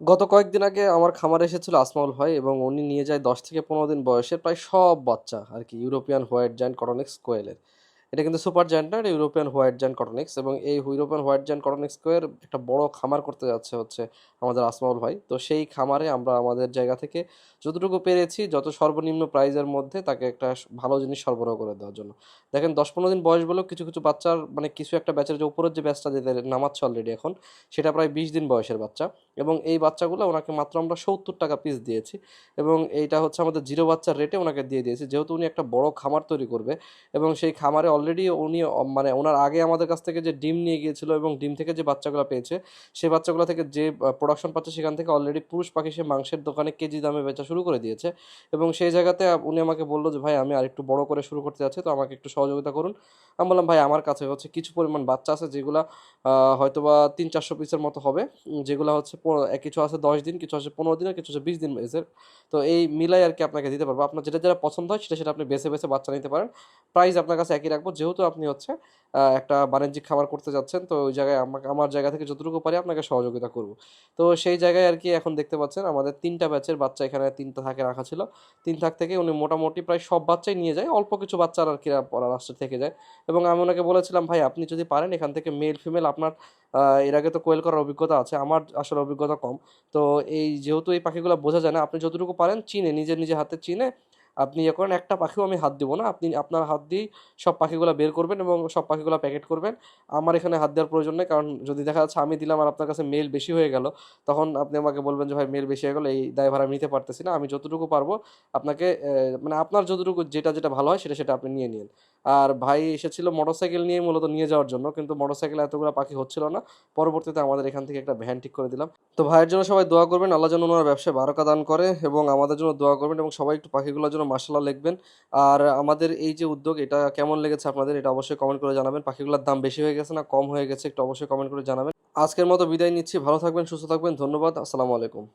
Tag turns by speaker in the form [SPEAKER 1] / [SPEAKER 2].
[SPEAKER 1] গত কয়েকদিন আগে আমার খামারে এসেছিল আসমাউল ভাই এবং উনি নিয়ে যায় 10 থেকে 15 দিন বয়সের প্রায় সব বাচ্চা আর কি ইউরোপিয়ান হোয়াইট জায়ান্ট কটনিক্স কোয়েলের। এটা কিন্তু সুপার জায়ান্ট না, এটা ইউরোপিয়ান হোয়াইট জায়ান্ট কটনিক্স। এবং এই ইউরোপিয়ান হোয়াইট জায়ান্ট কটনিক্স কোয়ের একটা বড় খামার করতে যাচ্ছে হচ্ছে আমাদের আসমাউল ভাই। তো সেই খামারে আমরা আমাদের জায়গা থেকে যতটুকু পেরেছি, যত সর্বনিম্ন প্রাইজের মধ্যে তাকে একটা ভালো জিনিস সরবরাহ করে দেওয়ার জন্য। দেখেন, 10-15 দিন বয়স বলেও কিছু কিছু বাচ্চার মানে কিছু একটা ব্যাচের যে উপরের যে ব্যাচটা যেদের নামাচ্ছে অলরেডি এখন, সেটা প্রায় 20 দিন বয়সের বাচ্চা। এবং এই বাচ্চাগুলো ওনাকে মাত্র আমরা 70 টাকা পিস দিয়েছি। এবং এইটা হচ্ছে আমাদের জিরো বাচ্চার রেটে ওনাকে দিয়ে দিয়েছি, যেহেতু উনি একটা বড় খামার তৈরি করবে। এবং সেই খামারে অলরেডি উনি মানে ওনার আগে আমাদের কাছ থেকে যে ডিম নিয়ে গিয়েছিল এবং ডিম থেকে যে বাচ্চাগুলো পেয়েছে, সেই বাচ্চাগুলো থেকে যে প্রোডাকশন পাচ্ছে সেখান থেকে অলরেডি পুরুষ পাখি সে মাংসের দোকানে কেজি দামে বেচা শুরু করে দিয়েছে। এবং সেই জায়গাতে উনি আমাকে বললো যে ভাই, আমি আরেকটু বড় করে শুরু করতে যাচ্ছি, তো আমাকে একটু সহযোগিতা করুন। আমি বললাম, ভাই আমার কাছে হচ্ছে কিছু পরিমাণ বাচ্চা আছে যেগুলা হয়তোবা 300-400 পিসের মতো হবে। যেগুলো হচ্ছে কিছু আছে 10 দিন, কিছু আছে 15 দিন, আর কিছু আছে 20 দিন এজের। তো এই মিলাই আর কি আপনাকে দিতে পারবো। আপনার যেটা যেটা পছন্দ হয় সেটা সেটা আপনি বেছে বেছে বাচ্চা নিতে পারেন। প্রাইস আপনার কাছে একই রাখবো, যেহেতু আপনি হচ্ছে একটা বাণিজ্যিক খাবার করতে যাচ্ছেন। তো ওই জায়গায় আমাকে আমার জায়গা থেকে যতটুকু পারি আপনাকে সহযোগিতা করব। তো সেই জায়গায় আর কি এখন দেখতে পাচ্ছেন আমাদের 3টা ব্যাচের বাচ্চা এখানে 3টা থাকে রাখা ছিল। 3 থাক থেকে উনি মোটামুটি প্রায় সব বাচ্চাই নিয়ে যায়, অল্প কিছু বাচ্চার আর কি লাস্টে থেকে যায়। এবং আমি ওনাকে বলেছিলাম, ভাই আপনি যদি পারেন এখান থেকে মেল ফিমেল আপনার এর আগে তো কোয়েল করার অভিজ্ঞতা আছে, আমার আসলে অভিজ্ঞতা কম। তো এই যেহেতু এই পাখিগুলো বোঝা যায় না, আপনি যতটুকু পারেন চিনে নিজের নিজে হাতে চিনে আপনি ইয়ে করেন, একটা পাখিও আমি হাত দিব না, আপনি আপনার হাত দিয়েই সব পাখিগুলো বের করবেন এবং সব পাখিগুলো প্যাকেট করবেন। আমার এখানে হাত দেওয়ার প্রয়োজন নেই, কারণ যদি দেখা যাচ্ছে আমি দিলাম আর আপনার কাছে মেল বেশি হয়ে গেল, তখন আপনি আমাকে বলবেন যে ভাই মেল বেশি হয়ে গেলো, এই দায়ভার আমি নিতে পারতেছি না। আমি যতটুকু পারবো আপনাকে মানে আপনার যতটুকু যেটা যেটা ভালো হয় সেটা সেটা আপনি নিয়ে নিন। আর ভাই এসেছিল মোটরসাইকেল নিয়ে মূলত নিয়ে যাওয়ার জন্য, কিন্তু মোটরসাইকেলে এতগুলো পাখি হচ্ছিল না। পরবর্তীতে আমাদের এখান থেকে একটা ভ্যান ঠিক করে দিলাম। তো ভাইয়ের জন্য সবাই দোয়া করবেন, আল্লাহ যেন ওনার ব্যবসায় বারাকা দান করে, এবং আমাদের জন্য দোয়া করবেন এবং সবাই একটু পাখিগুলোর জন্য মাশাআল্লাহ লিখবেন। আর আমাদের এই যে উদ্যোগ, এটা কেমন লেগেছে আপনাদের, এটা অবশ্যই কমেন্ট করে জানাবেন। পাখিগুলোর দাম বেশি হয়ে গেছে না কম হয়ে গেছে, একটু অবশ্যই কমেন্ট করে জানাবেন। আজকের মতো বিদায় নিচ্ছি, ভালো থাকবেন, সুস্থ থাকবেন, ধন্যবাদ, আসসালামু আলাইকুম।